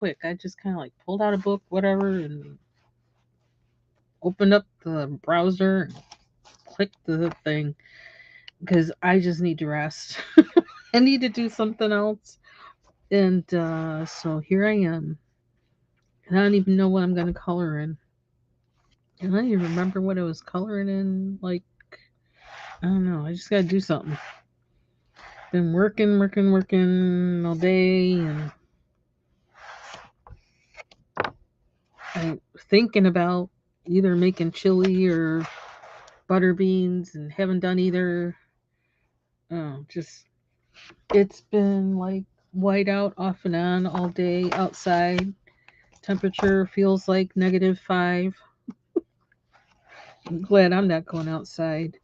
quick. I just kind of like pulled out a book, whatever, and opened up the browser and clicked the thing because I just need to rest. I need to do something else. And so here I am. And I don't even know what I'm going to color in. And I don't even remember what I was coloring in. Like, I don't know. I just got to do something. Been working all day. And I'm thinking about either making chili or butter beans and haven't done either. Oh, just it's been like white out off and on all day outside. Temperature feels like -5. I'm glad I'm not going outside.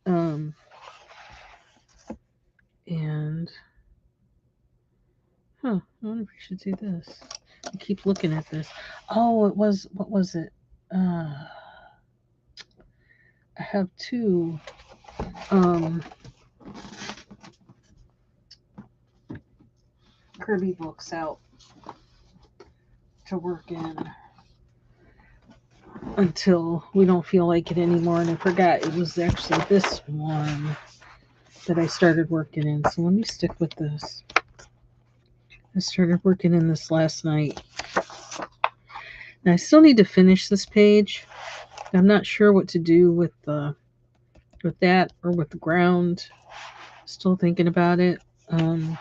Um, and I wonder if we should do this. I keep looking at this. Oh, it was what was it? I have two um Kirby books out to work in until we don't feel like it anymore. And I forgot it was actually this one that I started working in. So let me stick with this. I started working in this last night. And I still need to finish this page. I'm not sure what to do with that or with the ground. Still thinking about it. And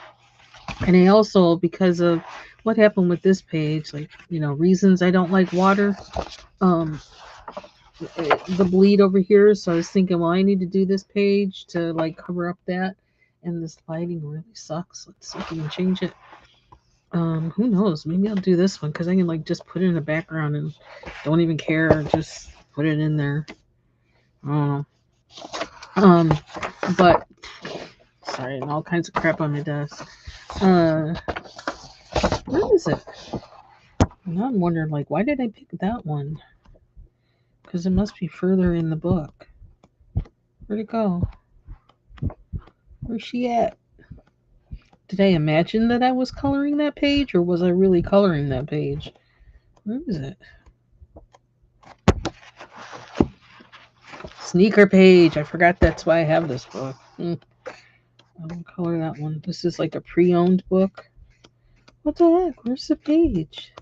I also, because of what happened with this page, like, reasons I don't like water, um, the bleed over here. So I was thinking, well, I need to do this page to like cover up that. And this lighting really sucks. Let's see if we can change it. Who knows? Maybe I'll do this one because I can like just put it in the background and don't even care. Just put it in there. I don't know. But sorry, and all kinds of crap on my desk. Where is it? Now I'm wondering, like, why did I pick that one? Because it must be further in the book. Where'd it go? Where's she at? Did I imagine that I was coloring that page, or was I really coloring that page? Where is it? Sneaker page. I forgot that's why I have this book. I will color that one. This is like a pre-owned book. What the heck? Where's the page?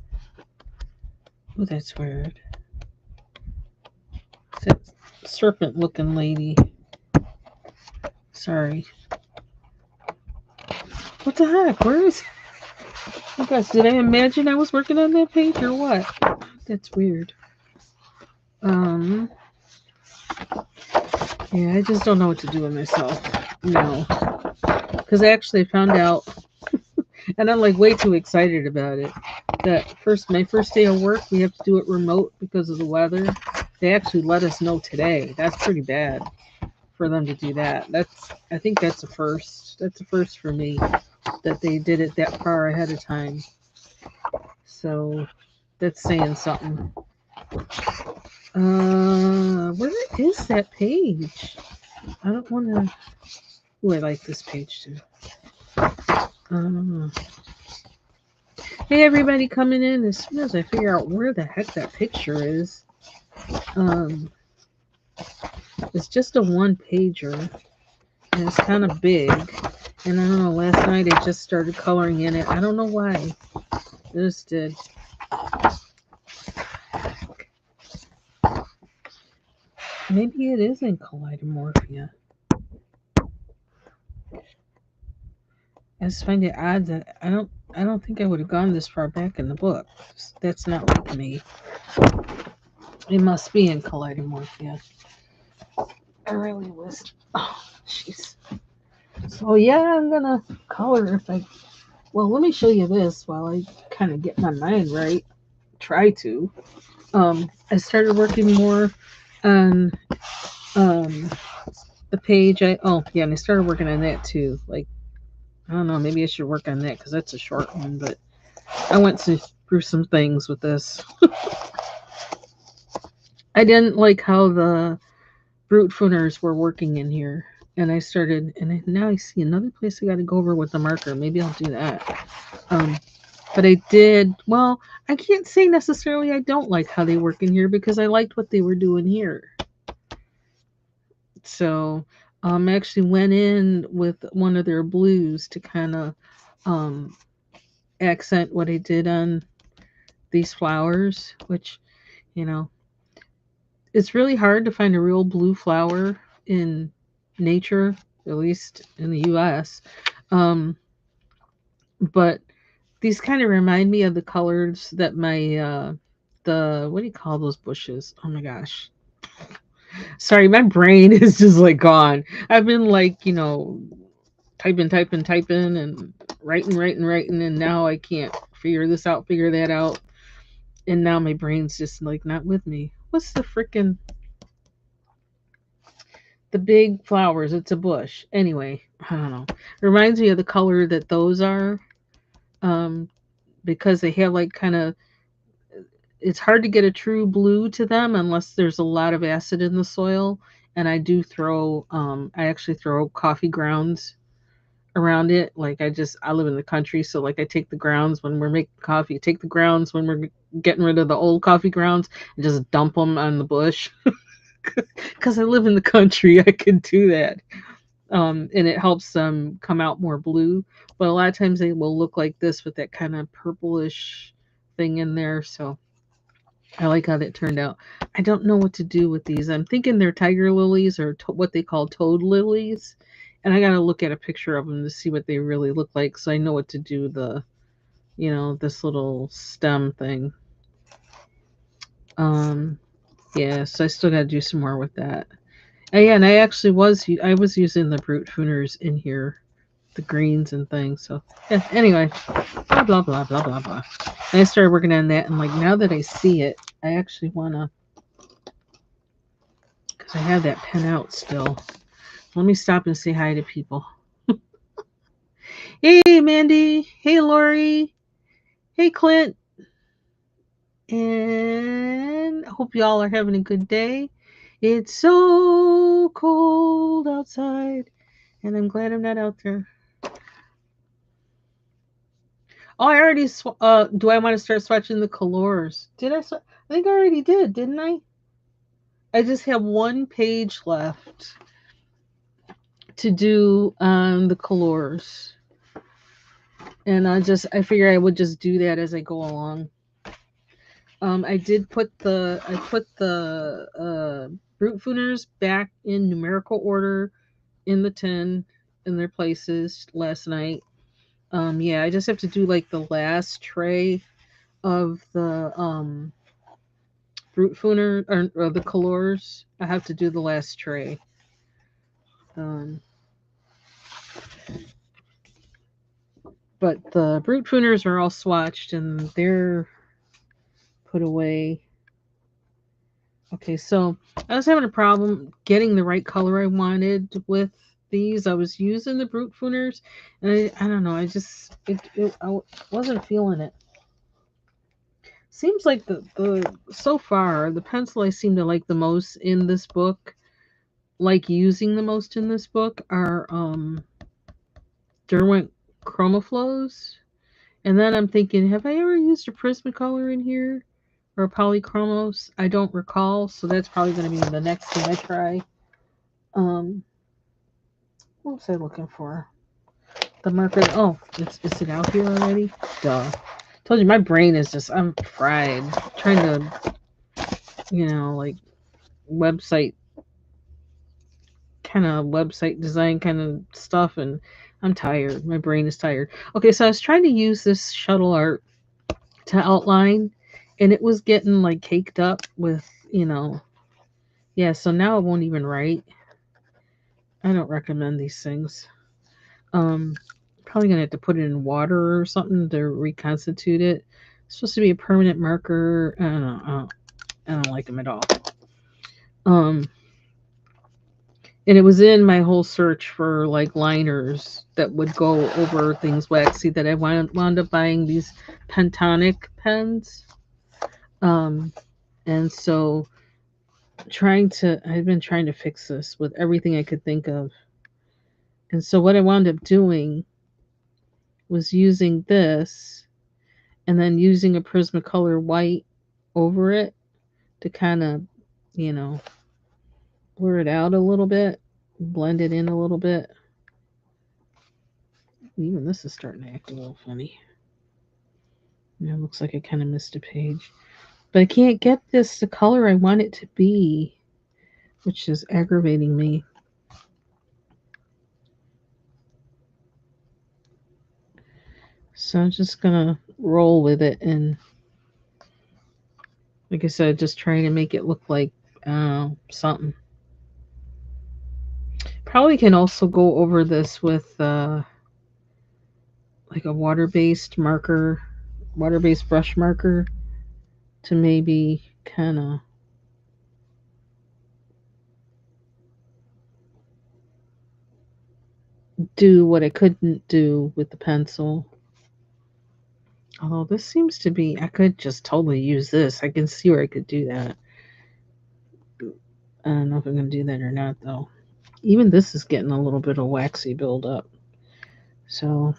Oh, that's weird. It's that serpent-looking lady. Sorry. What the heck? Where is it? Oh gosh, did I imagine I was working on that page or what? That's weird. Yeah, I just don't know what to do with myself. No. Because I actually found out, and I'm like way too excited about it, that my first day of work, we have to do it remote because of the weather. They actually let us know today. That's pretty bad for them to do that. I think that's a first. That's a first for me that they did it that far ahead of time. So that's saying something. Where is that page? I don't want to. Oh, I like this page too. Hey, everybody coming in. As soon as I figure out where the heck that picture is, um, it's just a one pager, and it's kind of big. And I don't know. Last night I just started coloring in it. I don't know why. I just did. Maybe it is in Kaleidomorphia. I just find it odd that I don't think I would have gone this far back in the book. That's not like me. It must be in Kaleidomorphia. I really wish. Oh, jeez. So yeah, I'm gonna color if I. Well, let me show you this while I kind of get my mind right. Try to. I started working more on um the page. And I started working on that too. Like, I don't know, maybe I should work on that because that's a short one. But I went through some things with this. I didn't like how the brute fooners were working in here. And I started, and now I see another place I got to go over with the marker. Maybe I'll do that. Um, But I did, well, I can't say necessarily I don't like how they work in here because I liked what they were doing here. So I actually went in with one of their blues to kind of um, accent what I did on these flowers, which, you know, it's really hard to find a real blue flower in nature, at least in the US. Um, but these kind of remind me of the colors that my the what do you call those bushes? Oh my gosh. Sorry, my brain is just like gone. I've been like, typing and writing and now I can't figure this out, figure that out. And now my brain's just like not with me. What's the freaking the big flowers? It's a bush. Anyway, I don't know. Reminds me of the color that those are. Um, because they have like kind of it's hard to get a true blue to them unless there's a lot of acid in the soil. And I do throw, I actually throw coffee grounds around it. Like I live in the country, so like I take the grounds when we're making coffee, take the grounds when we're getting rid of the old coffee grounds, and just dump them on the bush. Because I live in the country, I can do that. And it helps them come out more blue. But a lot of times they will look like this with that kind of purplish thing in there. So I like how that turned out. I don't know what to do with these. I'm thinking they're tiger lilies or what they call toad lilies. And I got to look at a picture of them to see what they really look like so I know what to do this little stem thing. Um yeah, so I still got to do some more with that. And yeah, and I was using the brute fooners in here, the greens and things. So yeah, anyway, blah blah blah blah blah blah. And I started working on that and like now that I see it, I actually want to because I have that pen out still. Let me stop and say hi to people. Hey, Mandy. Hey, Lori. Hey, Clint. And I hope y'all are having a good day. It's so cold outside, and I'm glad I'm not out there. Oh, I already. Do I want to start swatching the colors? Did I? I think I already did, didn't I? I just have one page left to do on the colors. And I figure I would just do that as I go along. I put the root fooners back in numerical order in the tin in their places last night. Yeah, I just have to do like the last tray of the root fooner or the colors. I have to do the last tray. Um, but the brute fooners are all swatched and they're put away. Okay, so I was having a problem getting the right color I wanted with these. I was using the brute fooners, and I don't know. I wasn't feeling it. Seems like the so far the pencil I seem to like the most in this book, like using the most in this book, are Derwent Chromaflows. And then I'm thinking, have I ever used a Prismacolor in here? Or Polychromos? I don't recall, so that's probably going to be the next thing I try. Um, what was I looking for? The marker. Oh, is it out here already? Duh. Told you my brain is just I'm fried. Trying to, like website website design kind of stuff, and I'm tired. My brain is tired. Okay, so I was trying to use this shuttle art to outline, and it was getting like caked up with, yeah. So now it won't even write. I don't recommend these things. Um, Probably gonna have to put it in water or something to reconstitute it. It's supposed to be a permanent marker. I don't know. I don't like them at all. Um, and it was in my whole search for like liners that would go over things waxy that I wound up buying these Pentonic pens. Um, and so I've been trying to fix this with everything I could think of. And so what I wound up doing was using this and then using a Prismacolor white over it to kind of, you know, blur it out a little bit, blend it in a little bit. Even this is starting to act a little funny. It looks like I kind of missed a page. But I can't get this the color I want it to be, which is aggravating me. So I'm just gonna roll with it, and like I said, just trying to make it look like something. Probably can also go over this with like a water-based marker, water-based brush marker, to maybe kind of do what I couldn't do with the pencil. Although this seems to be, I could just totally use this. I can see where I could do that. I don't know if I'm going to do that or not, though. Even this is getting a little bit of waxy buildup. So,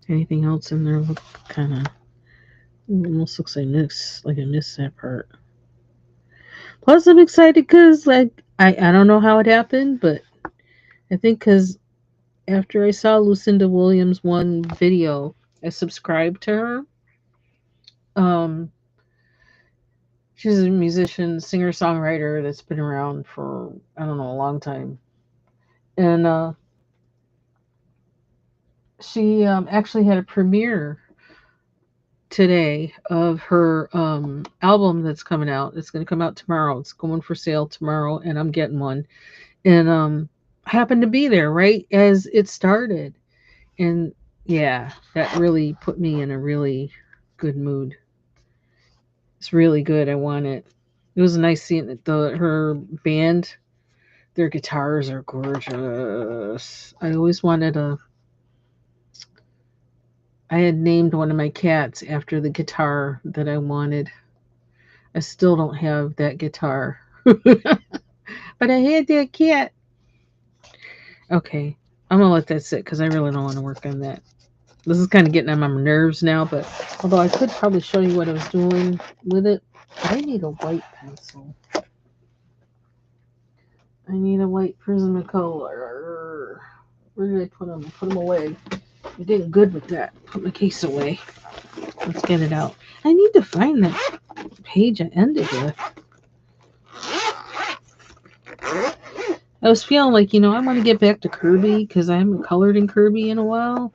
anything else in there look kind of, almost looks like I missed that part. Plus, I'm excited because, like, I don't know how it happened, but I think because after I saw Lucinda Williams' one video, I subscribed to her. Um, she's a musician, singer, songwriter that's been around for, I don't know, a long time. And she actually had a premiere today of her album that's coming out. It's going to come out tomorrow. It's going for sale tomorrow, and I'm getting one. And I happened to be there right as it started. And yeah, that really put me in a really good mood. It's really good. I want it. It was nice seeing it. Her band, their guitars are gorgeous. I always wanted a. I had named one of my cats after the guitar that I wanted. I still don't have that guitar, but I had that cat. Okay, I'm gonna let that sit because I really don't want to work on that. This is kind of getting on my nerves now, but although I could probably show you what I was doing with it, I need a white pencil. I need a white Prismacolor. Where did I put them? I put them away. I did good with that. Put my case away. Let's get it out. I need to find that page I ended with. I was feeling like, I want to get back to Kirby because I haven't colored in Kirby in a while.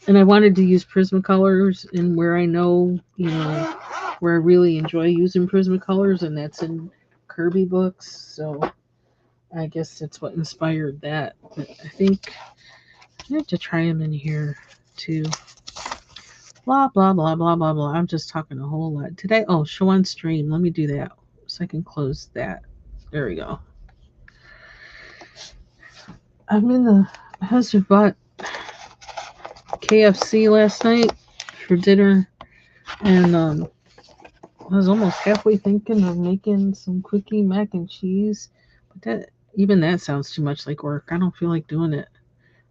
And I wanted to use Prismacolors in where I know, where I really enjoy using Prismacolors, and that's in Kirby books. So I guess that's what inspired that. But I think I have to try them in here too. Blah, blah, blah, blah, blah, blah. I'm just talking a whole lot. Today, show on stream. Let me do that so I can close that. There we go. My husband bought KFC last night for dinner, and I was almost halfway thinking of making some quickie mac and cheese, but that sounds too much like work. I don't feel like doing it.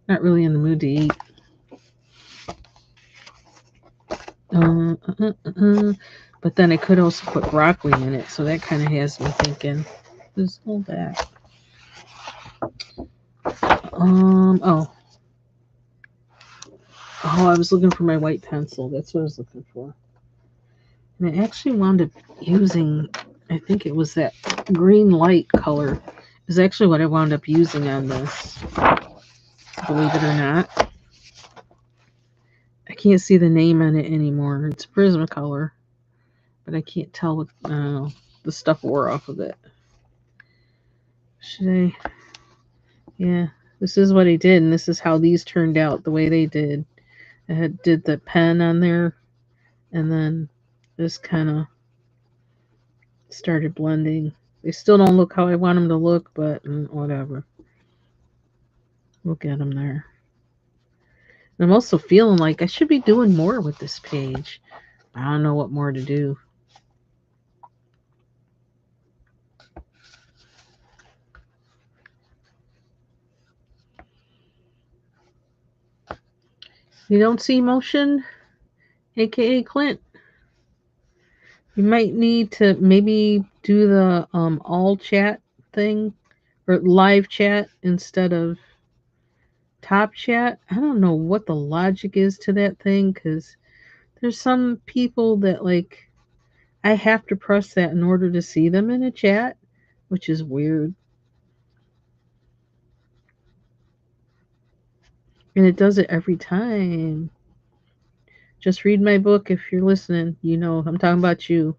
Not really in the mood to eat. But then I could also put broccoli in it, so that kind of has me thinking. Just hold that. I was looking for my white pencil. That's what I was looking for. And I actually wound up using, I think it was that green light color, is actually what I wound up using on this. Believe it or not. I can't see the name on it anymore. It's Prismacolor, but I can't tell what, the stuff wore off of it. Should I? Yeah, this is what I did, and this is how these turned out the way they did. I did the pen on there, and then just kind of started blending. They still don't look how I want them to look, but whatever. We'll get them there. And I'm also feeling like I should be doing more with this page. I don't know what more to do. You don't see motion, aka Clint. You might need to maybe do the all chat thing or live chat instead of top chat. I don't know what the logic is to that thing because there's some people that like I have to press that in order to see them in a chat, which is weird. And it does it every time. Just read my book if you're listening. You know, I'm talking about you.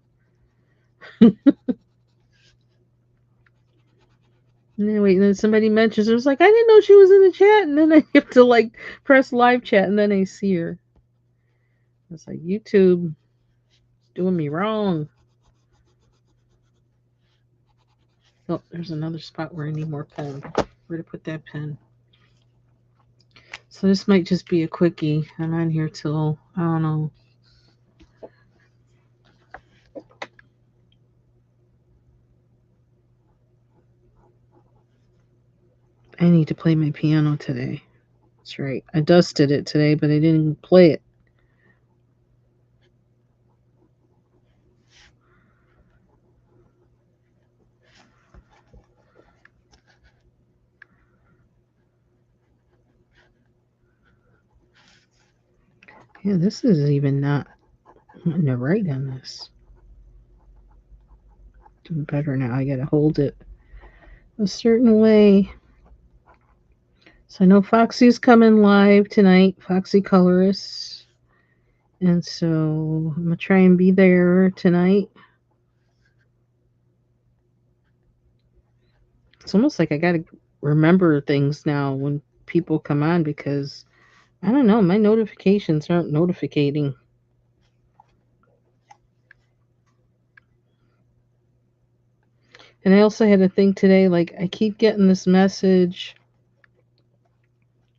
Anyway, and then somebody mentions it was like, I didn't know she was in the chat. And then I have to like press live chat and then I see her. It's like YouTube doing me wrong. Oh, there's another spot where I need more pen. Where to put that pen? So this might just be a quickie. I'm on here till, I don't know. I need to play my piano today. That's right. I dusted it today, but I didn't play it. Yeah, this is even not wanting to write on this. Doing better now. I gotta hold it a certain way. So I know Foxy's coming live tonight, Foxy Colorist. And so I'm gonna try and be there tonight. It's almost like I gotta remember things now when people come on because I don't know, my notifications aren't notificating. And I also had a thing today, like I keep getting this message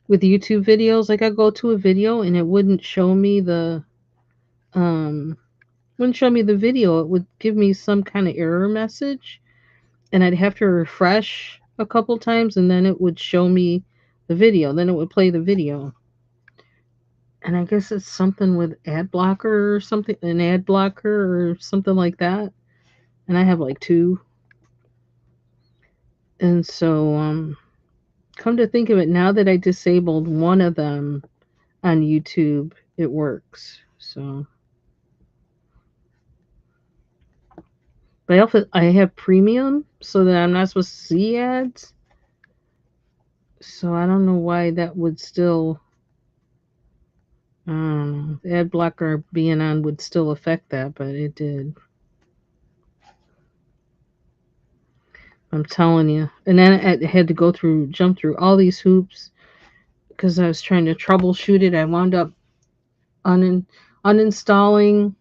with YouTube videos. Like I go to a video and it wouldn't show me the video. It would give me some kind of error message and I'd have to refresh a couple times and then it would show me the video. Then it would play the video. And I guess it's something with ad blocker or something, an ad blocker or something like that. And I have like two. And so come to think of it, now that I disabled one of them on YouTube, it works. So, but I have premium so that I'm not supposed to see ads. So I don't know why that would still, the ad blocker being on would still affect that, but it did. I'm telling you. And then I had to jump through all these hoops because I was trying to troubleshoot it. I wound up uninstalling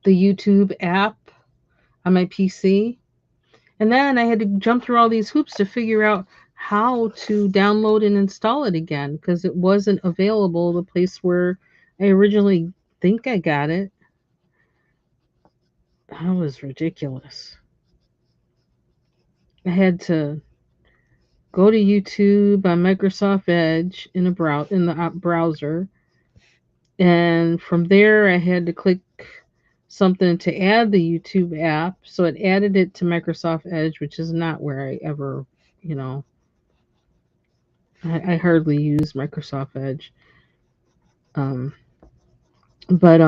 the YouTube app on my PC. And then I had to jump through all these hoops to figure out how to download and install it again because it wasn't available the place where I originally think I got it. That was ridiculous. I had to go to YouTube on Microsoft Edge in the browser, and from there I had to click something to add the YouTube app. So it added it to Microsoft Edge, which is not where I ever, you know, I hardly use Microsoft Edge. Um, but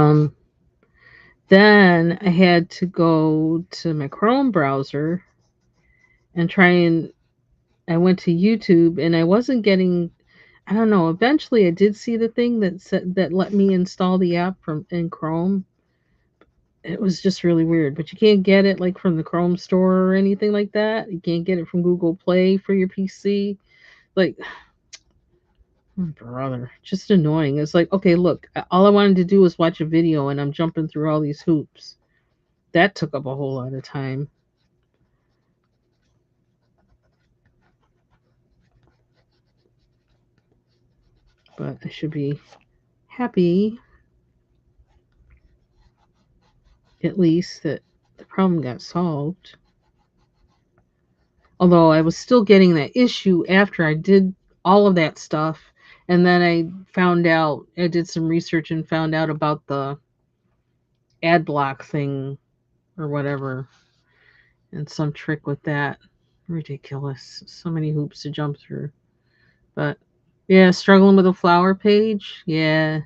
then I had to go to my Chrome browser and I went to YouTube and I wasn't getting, I don't know, eventually I did see the thing that let me install the app in Chrome. It was just really weird, but you can't get it like from the Chrome store or anything like that. You can't get it from Google Play for your PC. Like, brother, just annoying. It's like, okay, look, all I wanted to do was watch a video and I'm jumping through all these hoops. That took up a whole lot of time. But I should be happy, at least, that the problem got solved. Although I was still getting that issue after I did all of that stuff And then I did some research and found out about the ad block thing or whatever, and some trick with that. Ridiculous. So many hoops to jump through. But yeah, struggling with a flower page. Yeah.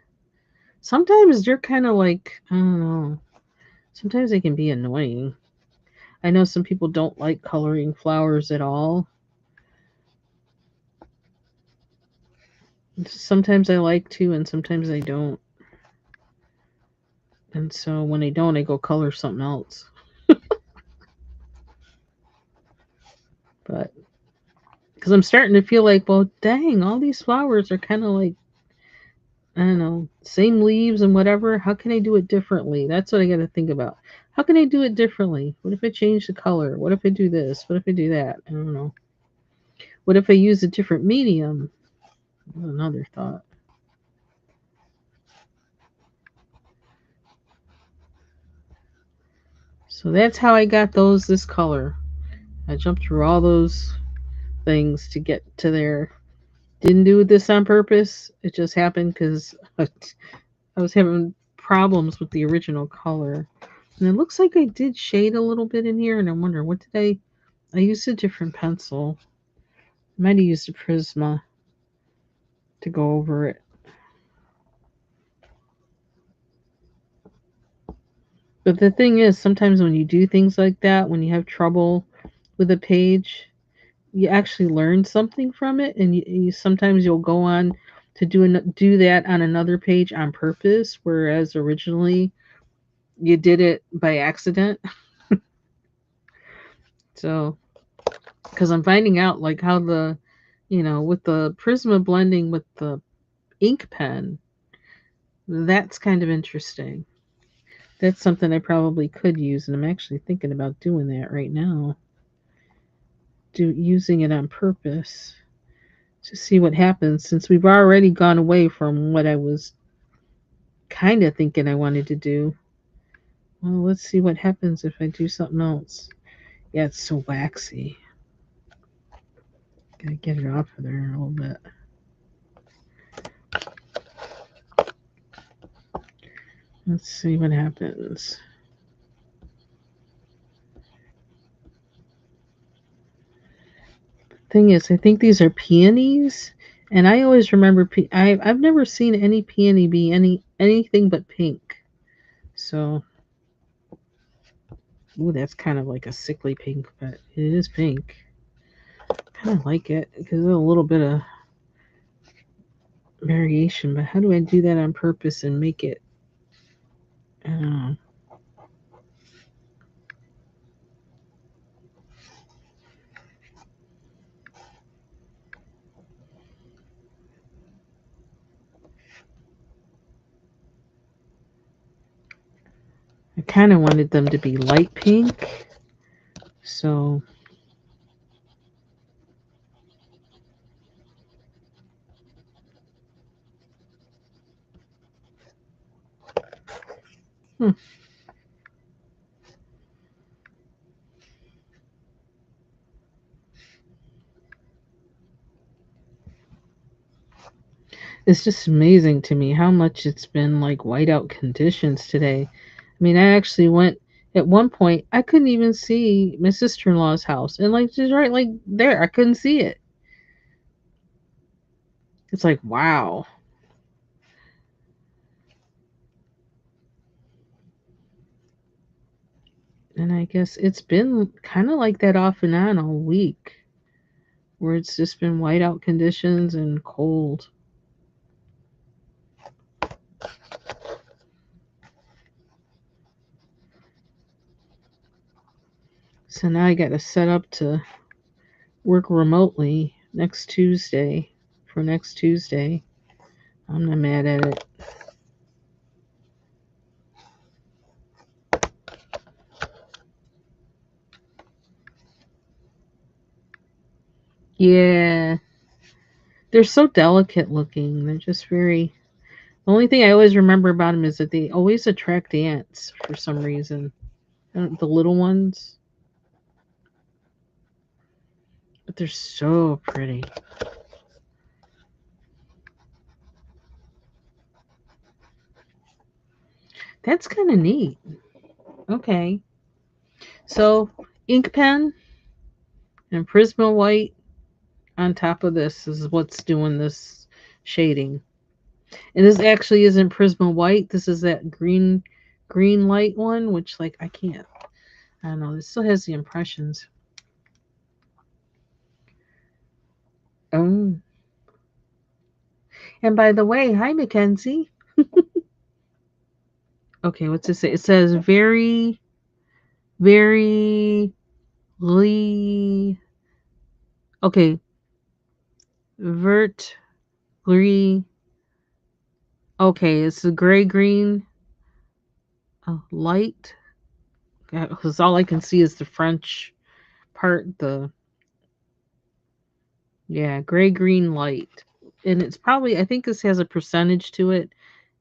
Sometimes they're kind of like, I don't know. Sometimes they can be annoying. I know some people don't like coloring flowers at all. Sometimes I like to, and sometimes I don't. And so when I don't, I go color something else. But because I'm starting to feel like, well, dang, all these flowers are kind of like, I don't know, same leaves and whatever. How can I do it differently? That's what I got to think about. How can I do it differently? What if I change the color? What if I do this? What if I do that? I don't know. What if I use a different medium? Another thought. So that's how I got those this color. I jumped through all those things to get to there. Didn't do this on purpose. It just happened because I was having problems with the original color. And it looks like I did shade a little bit in here, and I'm wondering what did I used a different pencil. I might have used a Prisma to go over it. But the thing is, sometimes when you do things like that, when you have trouble with a page, you actually learn something from it, and you sometimes you'll go on to do that on another page on purpose, whereas originally you did it by accident. So, because I'm finding out like how with the Prisma blending with the ink pen, that's kind of interesting. That's something I probably could use, and I'm actually thinking about doing that right now. Using it on purpose to see what happens since we've already gone away from what I was kind of thinking I wanted to do. Well, let's see what happens if I do something else. Yeah, it's so waxy. Gotta get it off of there a little bit. Let's see what happens. Thing is, I think these are peonies, and I always remember I've never seen any peony be anything but pink. So, ooh, that's kind of like a sickly pink, but it is pink. Kind of like it because there's a little bit of variation. But how do I do that on purpose and make it? I don't know. I kind of wanted them to be light pink, so hmm. It's just amazing to me how much it's been like whiteout conditions today. I mean, I actually went at one point, I couldn't even see my sister in law's house. And like just right like there, I couldn't see it. It's like, wow. And I guess it's been kind of like that off and on all week, where it's just been whiteout conditions and cold. So now I got to set up to work remotely next Tuesday for next Tuesday. I'm not mad at it. Yeah, they're so delicate looking. They're just very. The only thing I always remember about them is that they always attract ants for some reason. The little ones, but they're so pretty. That's kind of neat. Okay. So, ink pen and Prisma white on top of this is what's doing this shading. And this actually isn't Prisma white. This is that green light one, which like I can't. I don't know. This still has the impressions. Oh. And by the way, hi Mackenzie. Okay, what's it say? It says very okay, vert gris. Okay, it's the gray green light. Because all I can see is the French part. The yeah, gray green light, and it's probably I think this has a percentage to it.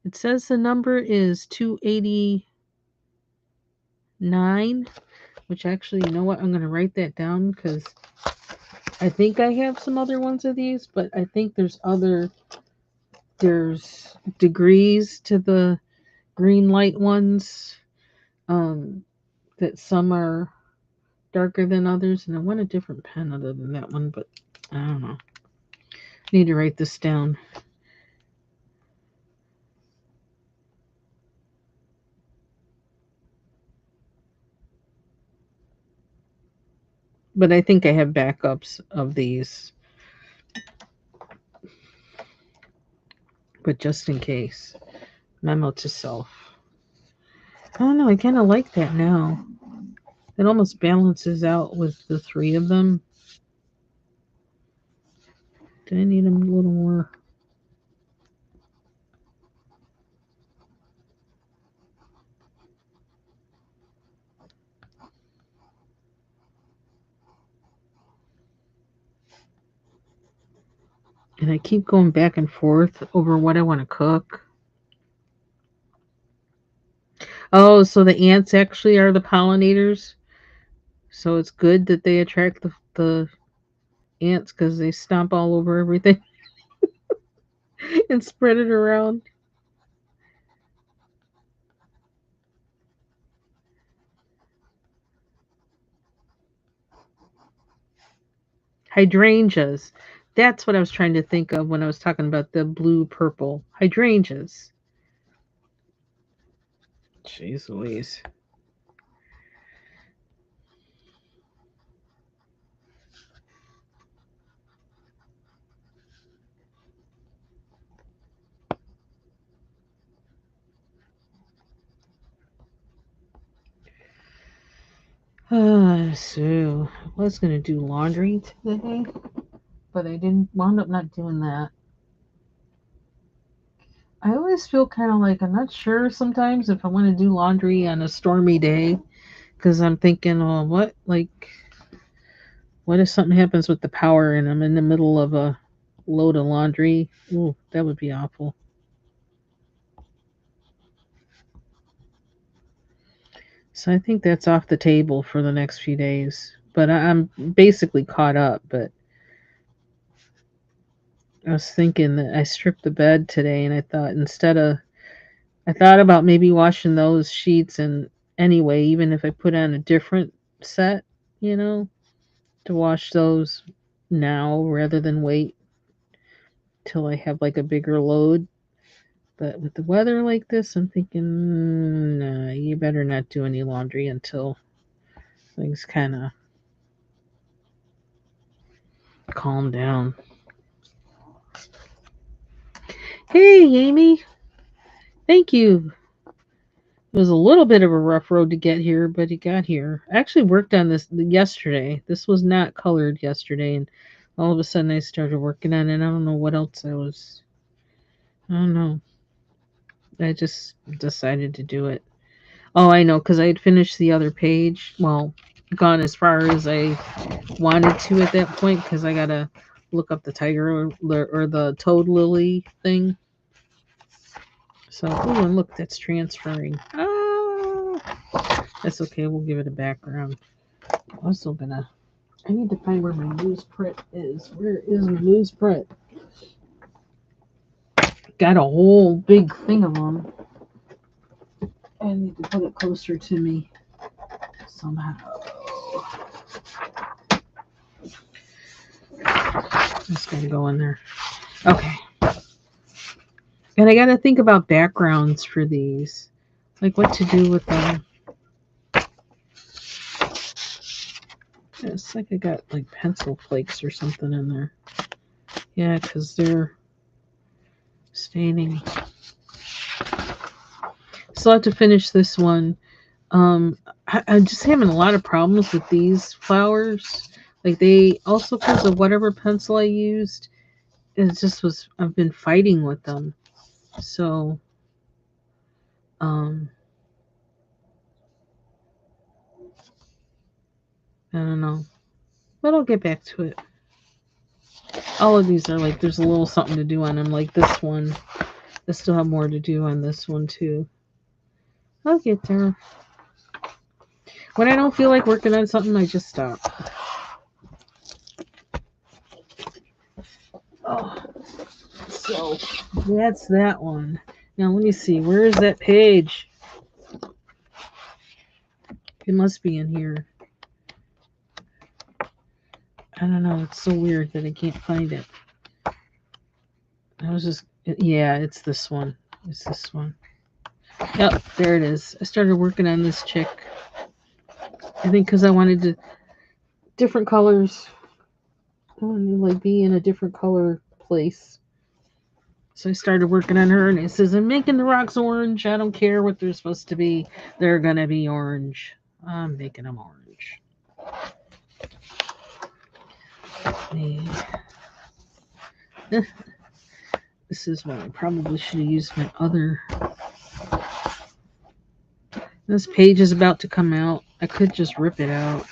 It says the number is 289, which actually, you know what? I'm gonna write that down because I think I have some other ones of these, but I think there's degrees to the green light ones. That some are darker than others, and I want a different pen other than that one, but I don't know. Need to write this down. But I think I have backups of these, but just in case. Memo to self. I don't know. I kind of like that now. It almost balances out with the three of them. Do I need them a little more? And I keep going back and forth over what I want to cook. Oh, so the ants actually are the pollinators. So it's good that they attract the ants because they stomp all over everything and spread it around. Hydrangeas. That's what I was trying to think of when I was talking about the blue purple. Hydrangeas. Jeez Louise. So I was gonna do laundry today, but I didn't wound up not doing that. I always feel kind of like I'm not sure sometimes if I want to do laundry on a stormy day because I'm thinking, oh, what if something happens with the power and I'm in the middle of a load of laundry? Ooh, that would be awful. So I think that's off the table for the next few days. But I'm basically caught up. But I was thinking that I stripped the bed today, and I thought about maybe washing those sheets, and anyway, even if I put on a different set, you know, to wash those now rather than wait till I have like a bigger load. But with the weather like this, I'm thinking, nah, you better not do any laundry until things kind of calm down. Hey, Amy. Thank you. It was a little bit of a rough road to get here, but it got here. I actually worked on this yesterday. This was not colored yesterday, and all of a sudden I started working on it. I don't know what else I don't know. I just decided to do it. Oh, I know, because I had finished the other page. Well, gone as far as I wanted to at that point, because I gotta look up the tiger or the toad lily thing. So, oh, and look, that's transferring. Ah, that's okay. We'll give it a background. I'm also gonna. I need to find where my newsprint is. Where is my newsprint? Got a whole big thing of them. I need to put it closer to me somehow. Just gonna go in there. Okay. And I gotta think about backgrounds for these. Like what to do with them. It's like I got like pencil flakes or something in there. Yeah, because they're staining. Still have to finish this one. I'm just having a lot of problems with these flowers. Like they also, because of whatever pencil I used, it just was, I've been fighting with them. So, I don't know. But I'll get back to it. All of these are like, there's a little something to do on them. Like this one, I still have more to do on this one too. I'll get there. When I don't feel like working on something, I just stop. Oh, so that's that one. Now let me see. Where is that page? It must be in here. I don't know. It's so weird that I can't find it. I was just, yeah, it's this one. It's this one. Yep, there it is. I started working on this chick. I think because I wanted to, different colors. I wanted to like be in a different color place. So I started working on her, and it says, I'm making the rocks orange. I don't care what they're supposed to be. They're going to be orange. I'm making them orange. This is when I probably should have used my other. This page is about to come out. I could just rip it out.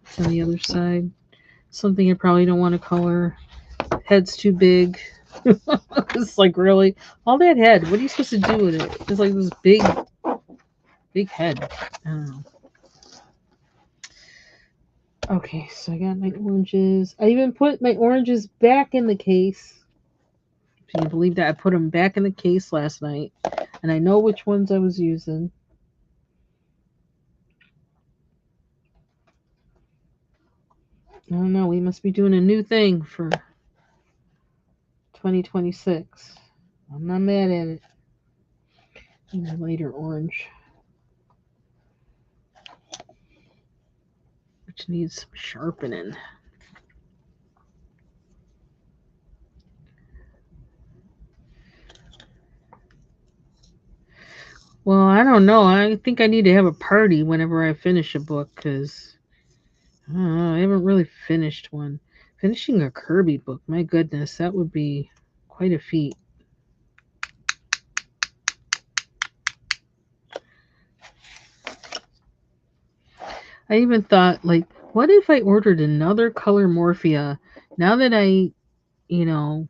It's on the other side. Something I probably don't want to color. Head's too big. It's like, really? All that head, what are you supposed to do with it? It's like this big head. I don't know. Okay, so I got my oranges. I even put my oranges back in the case. Can you believe that? I put them back in the case last night. And I know which ones I was using. I don't know. We must be doing a new thing for 2026. I'm not mad at it. Lighter orange. Which needs some sharpening. Well, I don't know. I think I need to have a party whenever I finish a book because I don't know. I haven't really finished one. Finishing a Kirby book, my goodness, that would be quite a feat. I even thought, like, what if I ordered another color Morphia now that I, know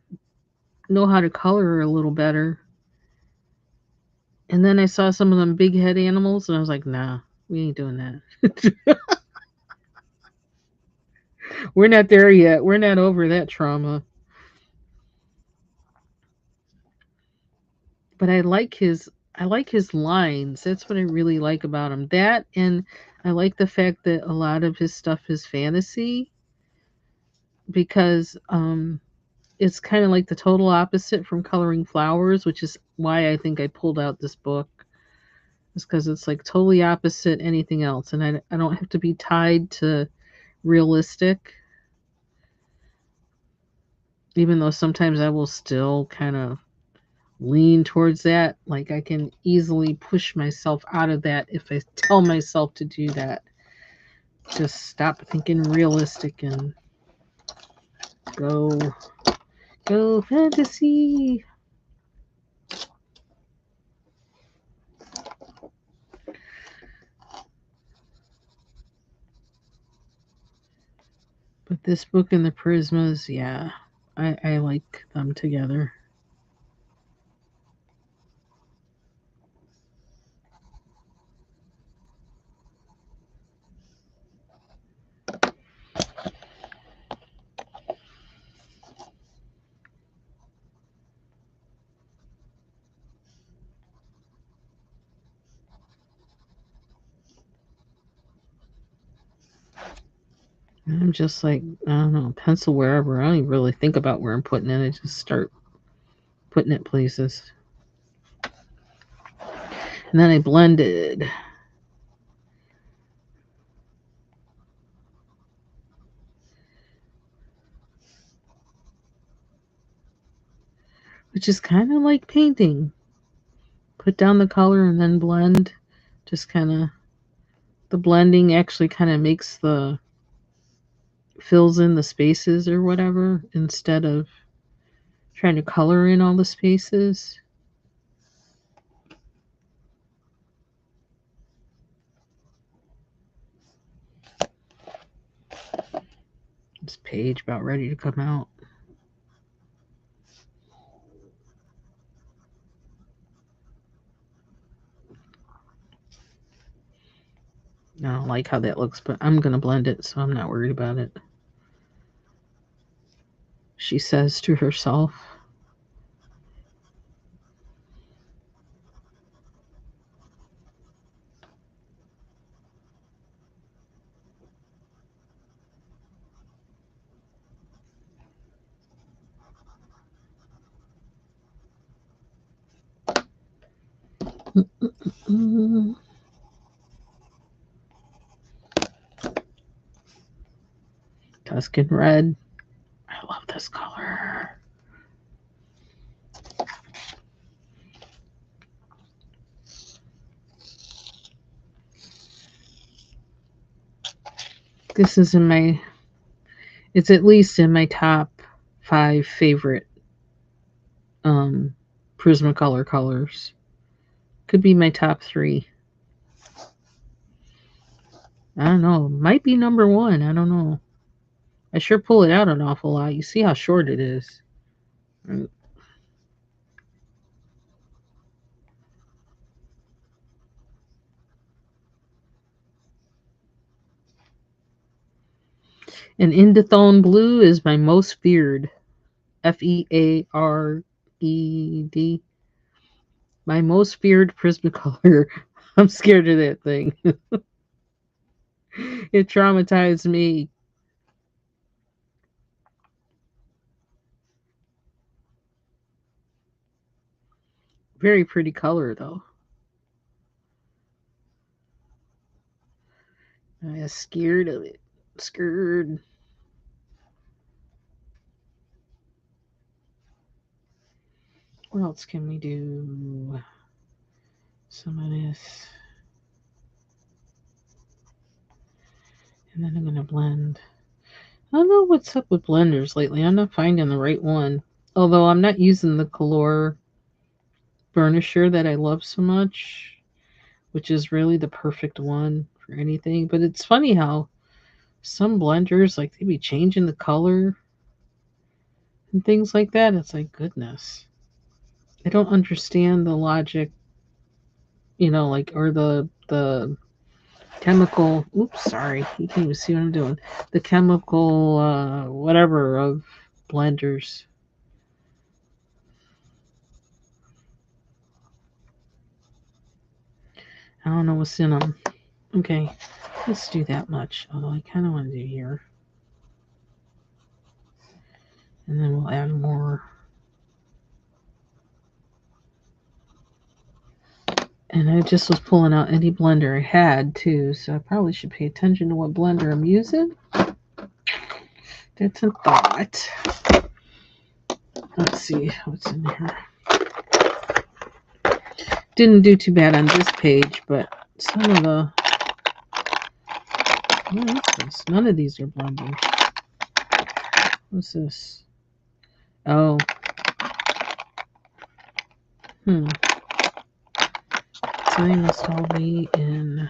how to color her a little better? And then I saw some of them big head animals, and I was like, nah, we ain't doing that. We're not there yet. We're not over that trauma. But I like his lines. That's what I really like about him. That, and I like the fact that a lot of his stuff is fantasy because it's kind of like the total opposite from coloring flowers, which is why I think I pulled out this book. Is because it's like totally opposite anything else, and I don't have to be tied to realistic, even though sometimes I will still kind of lean towards that. Like I can easily push myself out of that if I tell myself to do that. Just stop thinking realistic and go fantasy. But this book and the Prismas, yeah, I like them together. I'm just like, I don't know, pencil wherever. I don't even really think about where I'm putting it. I just start putting it places. And then I blended. Which is kind of like painting. Put down the color and then blend. Just kind of, the blending actually kind of makes the, fills in the spaces or whatever instead of trying to color in all the spaces. This page about ready to come out. I don't like how that looks, but I'm going to blend it, so I'm not worried about it. She says to herself. Tuscan red. I love this color. This is in my, it's at least in my top 5 favorite Prismacolor colors. Could be my top 3. I don't know. Might be number 1. I don't know. I sure pull it out an awful lot. You see how short it is. And Indithone Blue is my most feared. Feared. My most feared Prismacolor. I'm scared of that thing. It traumatized me. Very pretty color, though. I was scared of it. Scared. What else can we do? Some of this. And then I'm going to blend. I don't know what's up with blenders lately. I'm not finding the right one. Although I'm not using the Color burnisher that I love so much, which is really the perfect one for anything. But it's funny how some blenders, like, they be changing the color and things like that. It's like, goodness. I don't understand the logic, like, or the chemical, oops, sorry, you can't even see what I'm doing. The chemical, whatever, of blenders. I don't know what's in them. Okay, let's do that much. Although I kind of want to do here. And then we'll add more. And I just was pulling out any blender I had too, so I probably should pay attention to what blender I'm using. That's a thought. Let's see what's in here. Didn't do too bad on this page, but some of the... What is this? None of these are blenders. What's this? Oh. So they must all be in...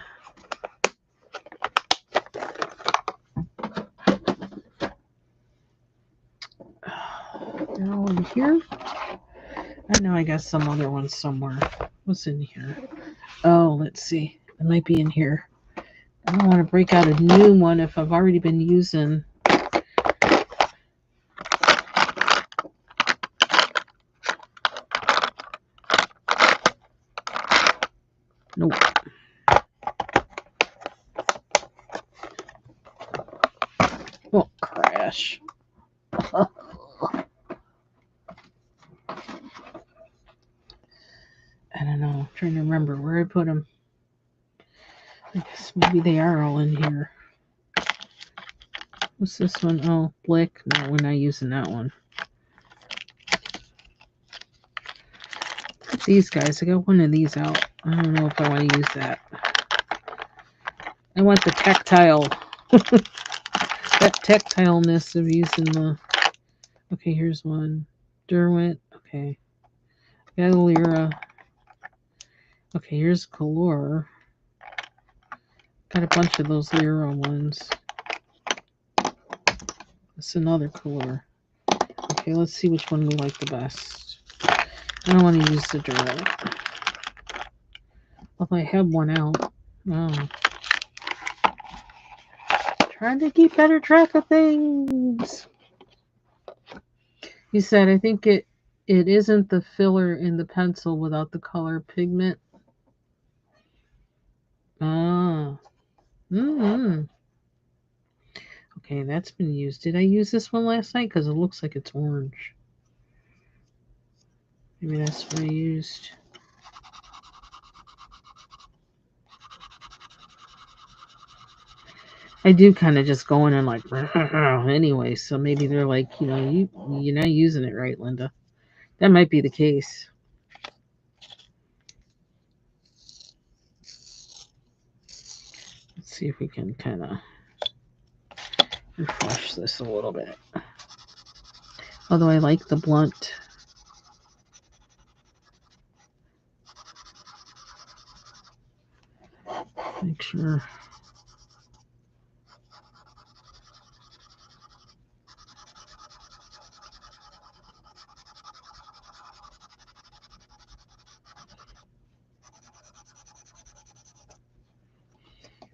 They're all in here? I know I got some other ones somewhere. What's in here? Oh, let's see. It might be in here. I don't want to break out a new one if I've already been using... Nope. gosh. I don't know. I'm trying to remember where I put them. I guess maybe they are all in here. What's this one? Oh, Blick. No, we're not using that one. These guys. I got one of these out. I don't know if I want to use that. I want the tactile. That tactileness of using the... Okay, here's one. Derwent. Okay. Galera. Okay, here's Color. Got a bunch of those Lyra ones. That's another Color. Okay, let's see which one we like the best. I don't want to use the Derwent. If I have one out. Oh. Trying to keep better track of things. He said, I think it isn't the filler in the pencil without the color pigment. Ah. Okay, that's been used. Did I use this one last night? Because it looks like it's orange. Maybe that's what I used. I do kind of just go in and like, anyway, so maybe they're like, you're not using it right, Linda. That might be the case. Let's see if we can kind of refresh this a little bit. Although I like the blunt. Make sure.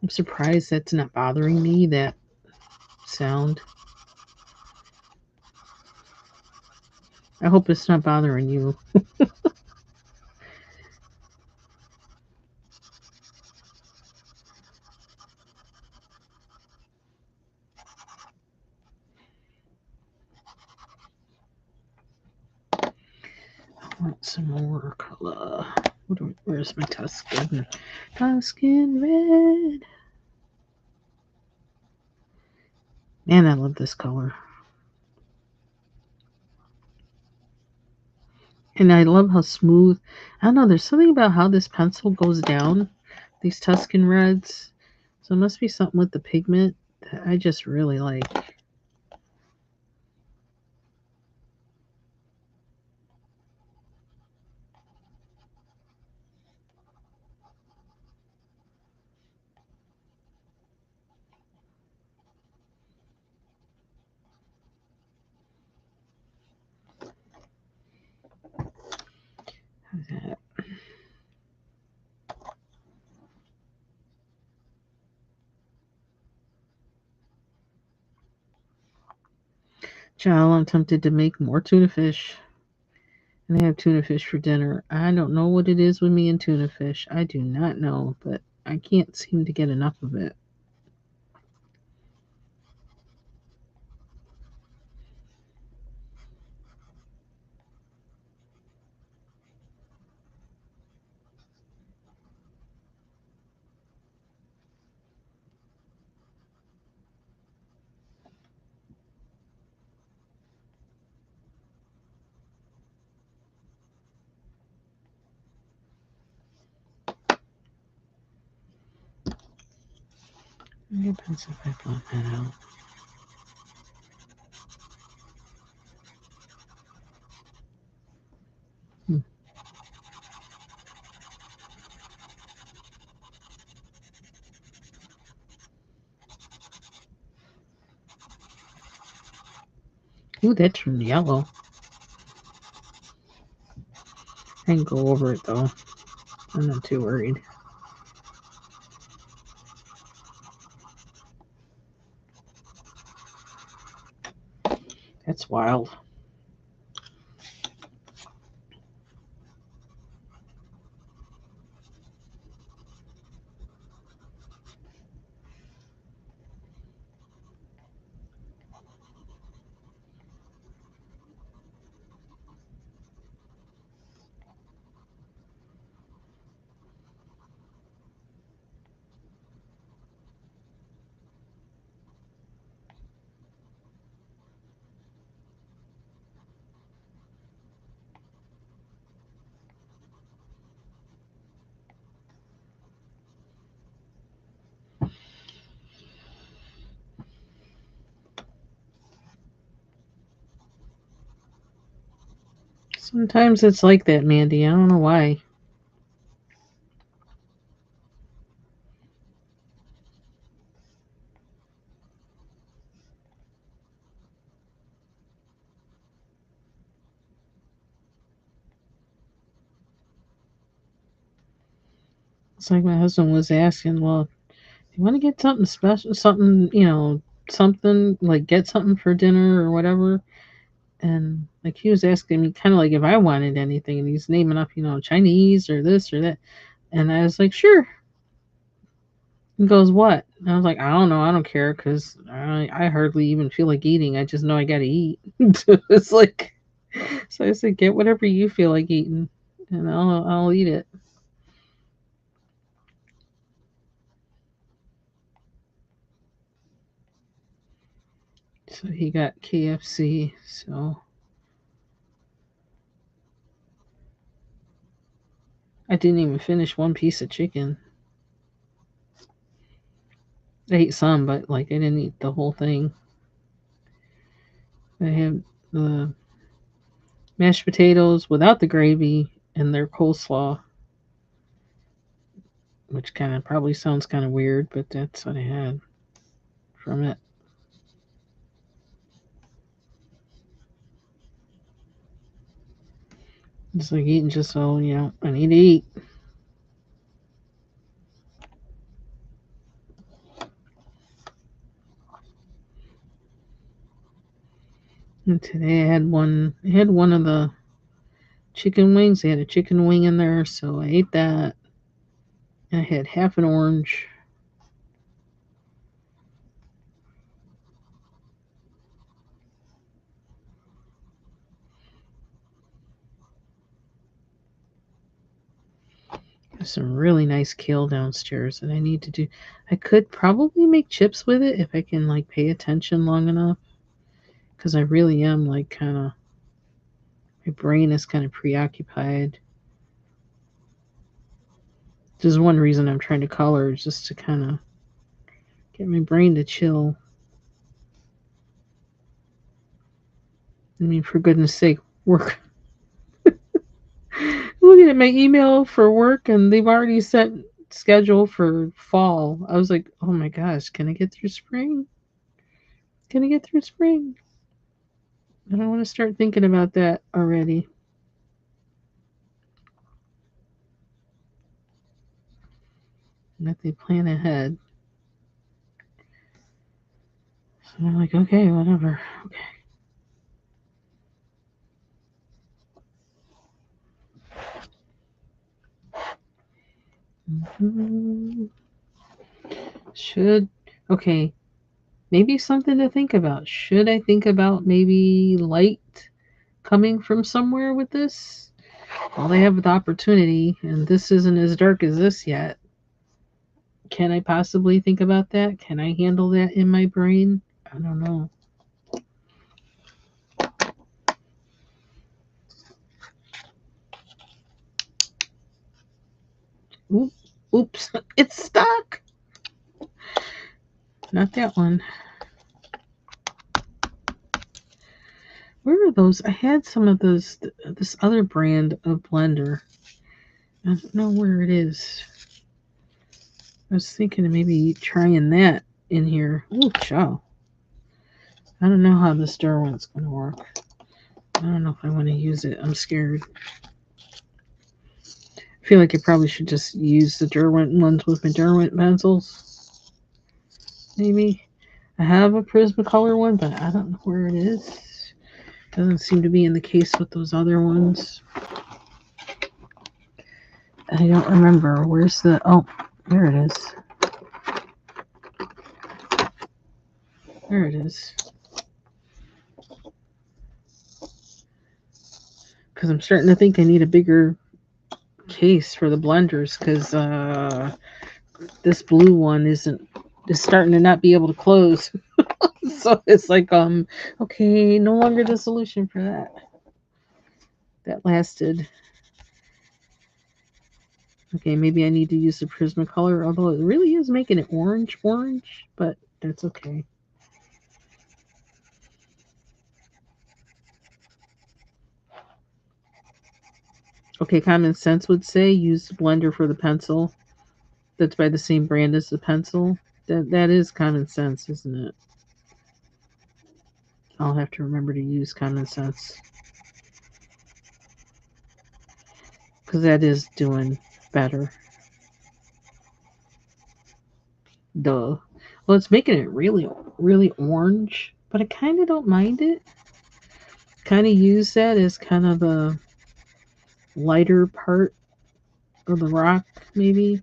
I'm surprised that's not bothering me, that sound. I hope it's not bothering you. I want some more color. Where's my Tuscan? Tuscan red. Man, I love this color. And I love how smooth. I don't know, there's something about how this pencil goes down. These Tuscan reds. So it must be something with the pigment that I just really like. How's that? Child, I'm tempted to make more tuna fish. And I have tuna fish for dinner. I don't know what it is with me and tuna fish. I do not know, but I can't seem to get enough of it. It depends if I blend that out. Ooh, that turned yellow. I can go over it though. I'm not too worried. That's wild. Sometimes it's like that, Mandy. I don't know why. It's like my husband was asking, well, you want to get something special, something, something like get something for dinner or whatever. And like he was asking me kind of like if I wanted anything, and he's naming up, Chinese or this or that. And I was like, sure. He goes, what? And I was like, I don't know. I don't care because I hardly even feel like eating. I just know I got to eat. It's like, so I said, get whatever you feel like eating, and I'll eat it. So he got KFC. So I didn't even finish one piece of chicken. I ate some, but like I didn't eat the whole thing. I had the mashed potatoes without the gravy and their coleslaw, which kind of probably sounds kind of weird, but that's what I had from it. It's like eating just so, I need to eat. And today I had one of the chicken wings. They had a chicken wing in there, so I ate that. I had half an orange. There's some really nice kale downstairs that I need to do. I could probably make chips with it if I can like pay attention long enough. Because I really am like kind of, my brain is kind of preoccupied. This is one reason I'm trying to color, just to kind of get my brain to chill. I mean, for goodness sake, work. Looking at my email for work, and they've already set schedule for fall. I was like, oh my gosh, can I get through spring? Can I get through spring? I don't want to start thinking about that already. That they plan ahead. So I'm like, okay, whatever. Okay. Mm-hmm. Should, okay, maybe something to think about. Should I think about maybe light coming from somewhere with this? Well, they have the opportunity, and this isn't as dark as this yet. Can I possibly think about that? Can I handle that in my brain? I don't know. Oops, it's stuck. Not that one. Where are those? I had some of those, this other brand of blender. I don't know where it is. I was thinking of maybe trying that in here. Ooh, chow. I don't know how this Derwent's going to work. I don't know if I want to use it. I'm scared. I feel like I probably should just use the Derwent ones with my Derwent pencils. Maybe. I have a Prismacolor one, but I don't know where it is. Doesn't seem to be in the case with those other ones. I don't remember. Where's the... Oh, there it is. There it is. Because I'm starting to think I need a bigger case for the blenders, because this blue one is starting to not be able to close. So it's like, okay, no longer the solution for that. That lasted. Okay, maybe I need to use the Prismacolor, although it really is making it orange, but that's okay. Okay, Common Sense would say use the blender for the pencil. That's by the same brand as the pencil. That is Common Sense, isn't it? I'll have to remember to use Common Sense because that is doing better. Duh. Well, it's making it really, really orange, but I kind of don't mind it. Kind of use that as kind of the lighter part of the rock, maybe.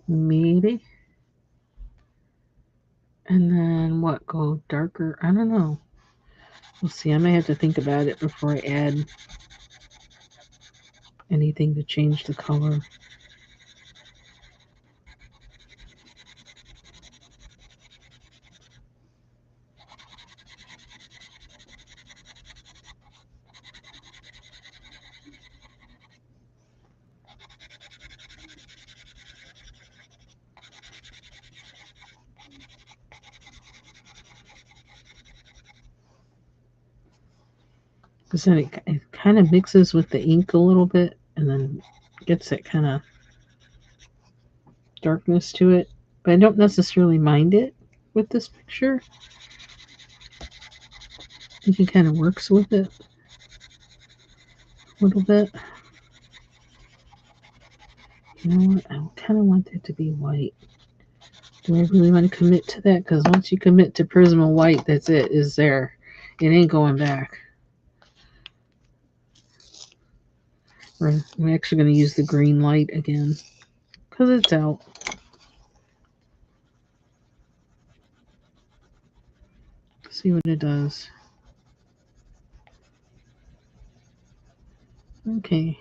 Maybe. And then what? Go darker? I don't know. We'll see. I may have to think about it before I add anything to change the color. Because then it kind of mixes with the ink a little bit and then gets that kind of darkness to it. But I don't necessarily mind it with this picture. I think it kind of works with it a little bit. You know what? I kind of want it to be white. Do I really want to commit to that? Because once you commit to Prisma white, that's it. Is there. It ain't going back. I'm actually going to use the green light again. Because it's out. See what it does. Okay.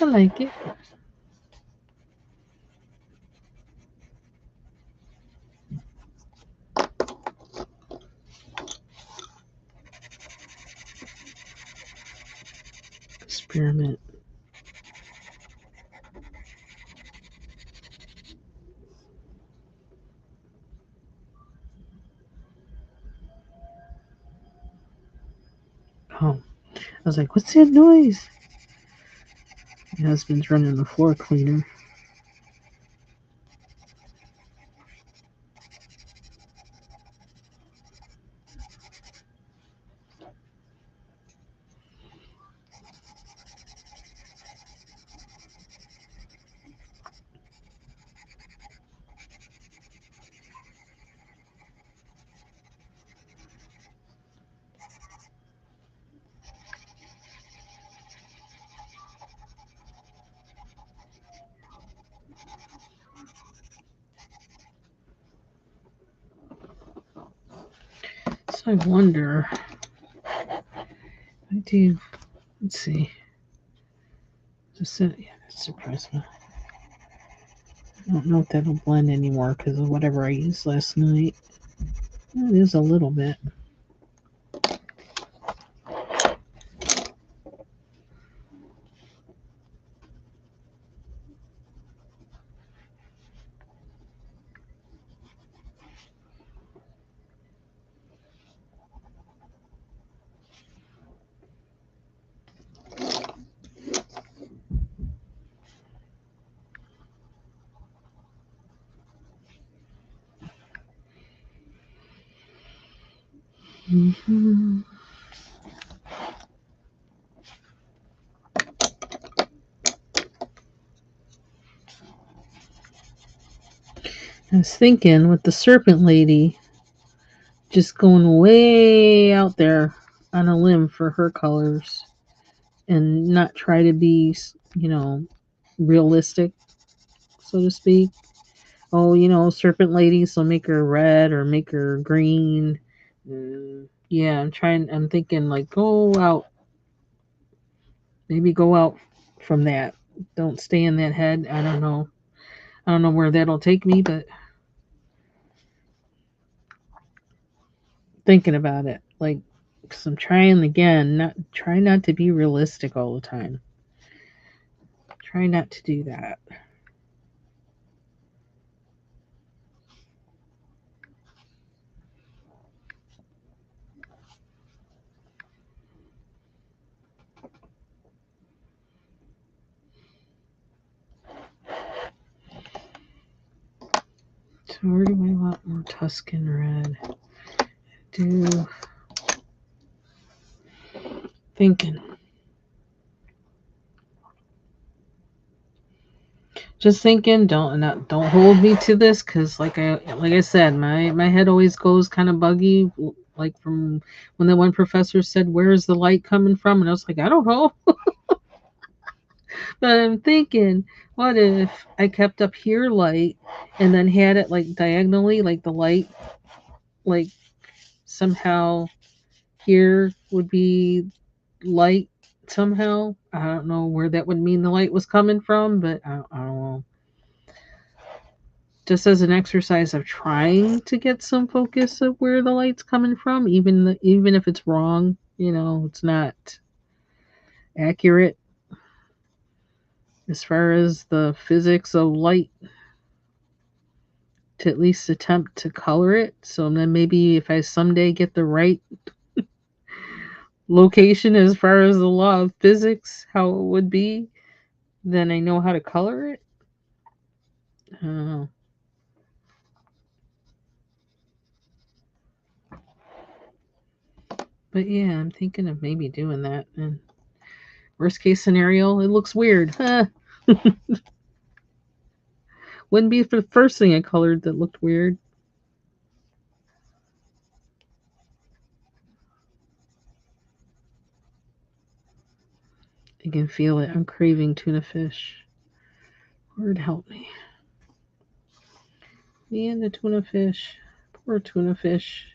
I like it. Experiment. Oh. I was like, what's that noise? My husband's running the floor cleaner. So I wonder. I do. Let's see. Just yeah, that's surprised me. I don't know if that'll blend anymore because of whatever I used last night. It is a little bit. Mm-hmm. I was thinking with the serpent lady, just going way out there on a limb for her colors and not try to be, realistic, so to speak. Oh, serpent lady, so make her red or make her green. Yeah, I'm thinking like go out, maybe go out from that. Don't stay in that head. I don't know. I don't know where that'll take me, but thinking about it, like, because I'm trying again, try not to be realistic all the time. Try not to do that. Or do I want more Tuscan red? Thinking. Just thinking. Don't hold me to this, because like I said, my head always goes kind of buggy. Like from when the one professor said, "Where's the light coming from?" and I was like, I don't know. But I'm thinking, what if I kept up here light and then had it like diagonally, like the light, like somehow here would be light somehow. I don't know where that would mean the light was coming from, but I don't know. Just as an exercise of trying to get some focus of where the light's coming from, even if it's wrong, it's not accurate as far as the physics of light, to at least attempt to color it. So then maybe if I someday get the right location as far as the law of physics, how it would be, then I know how to color it. I don't know. But yeah, I'm thinking of maybe doing that. And worst case scenario, it looks weird. Wouldn't be for the first thing I colored that looked weird. I can feel it. I'm craving tuna fish. Lord help me. Me and the tuna fish. Poor tuna fish.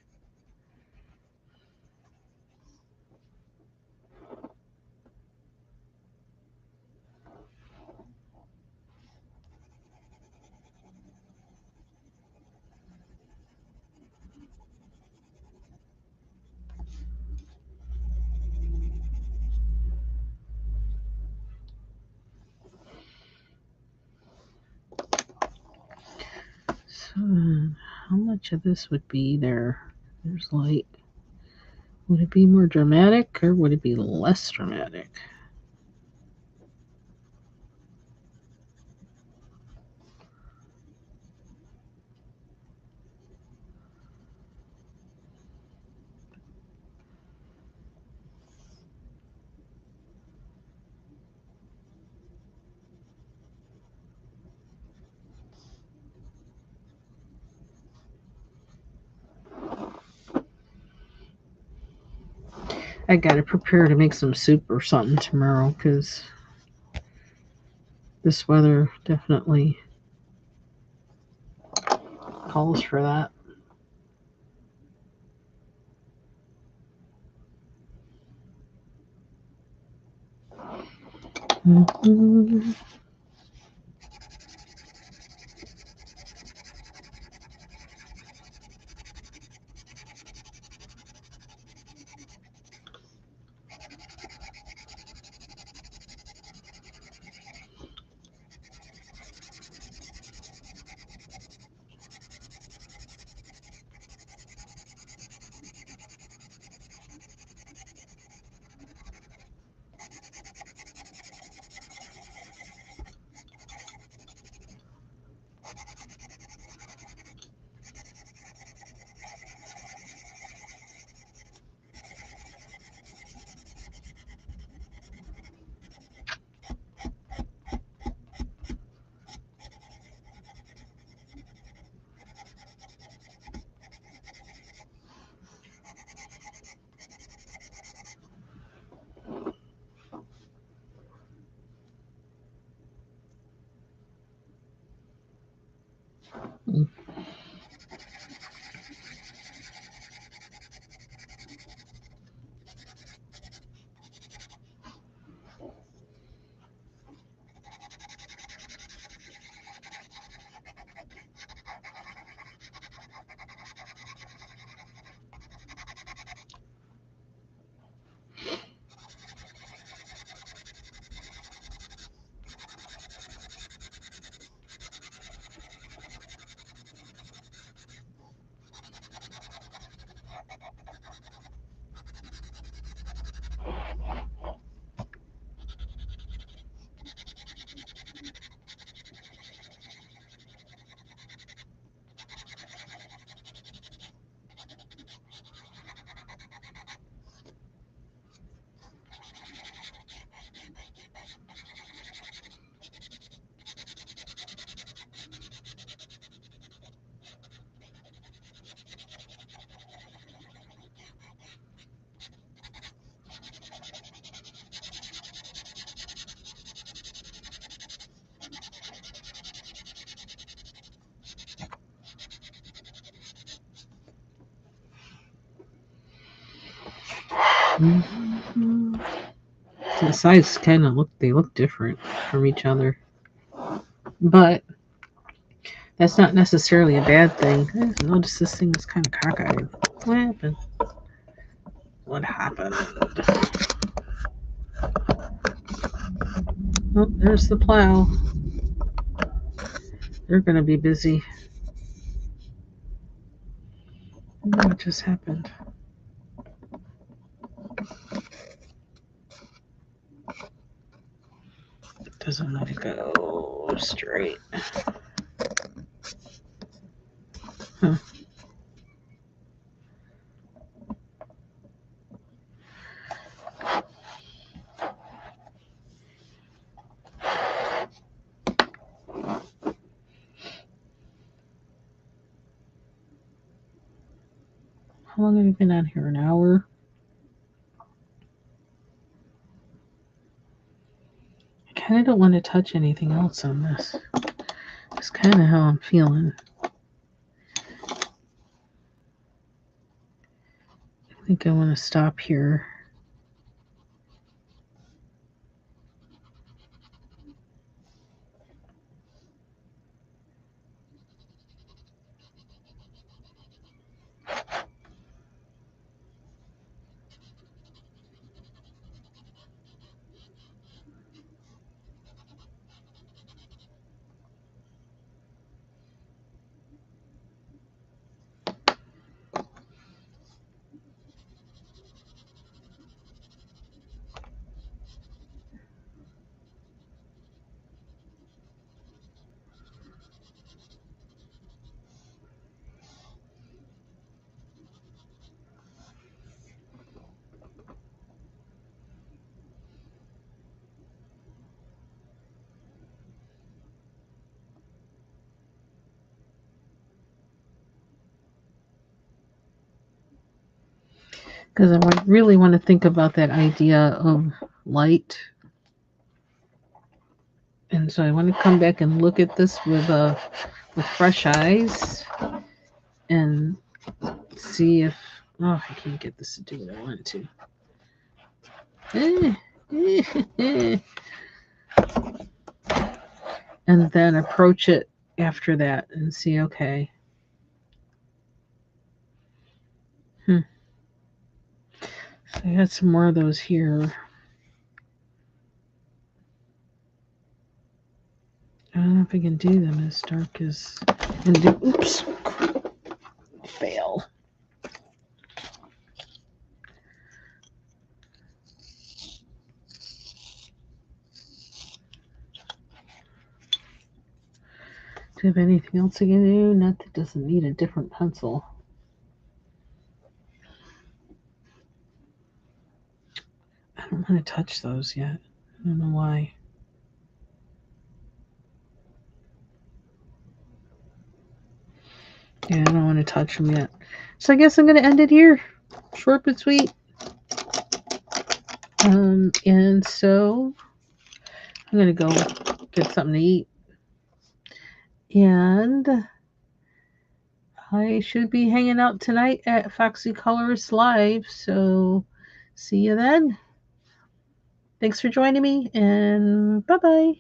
So, how much of this would be there? There's light. Would it be more dramatic or would it be less dramatic? I gotta prepare to make some soup or something tomorrow because this weather definitely calls for that. Mm-hmm. The sides kind of look different from each other, but that's not necessarily a bad thing. I noticed this thing is kind of cockeyed. What happened? What happened? Oh, there's the plow. They're gonna be busy. What just happened? It doesn't want to go straight. Huh. How long have you been on here? An hour? I kind of don't want to touch anything else on this. That's kind of how I'm feeling. I think I want to stop here. Because I really want to think about that idea of light. And so I want to come back and look at this with fresh eyes and see if I can't get this to do what I want to. And then approach it after that and see, okay. So I got some more of those here. I don't know if I can do them as dark as oops. Fail. Do you have anything else I can do? Not that doesn't need a different pencil. I don't want to touch those yet. I don't know why. Yeah, I don't want to touch them yet. So I guess I'm going to end it here. Short but sweet. And so I'm going to go get something to eat. And I should be hanging out tonight at Foxy Colors Live. So see you then. Thanks for joining me, and bye-bye.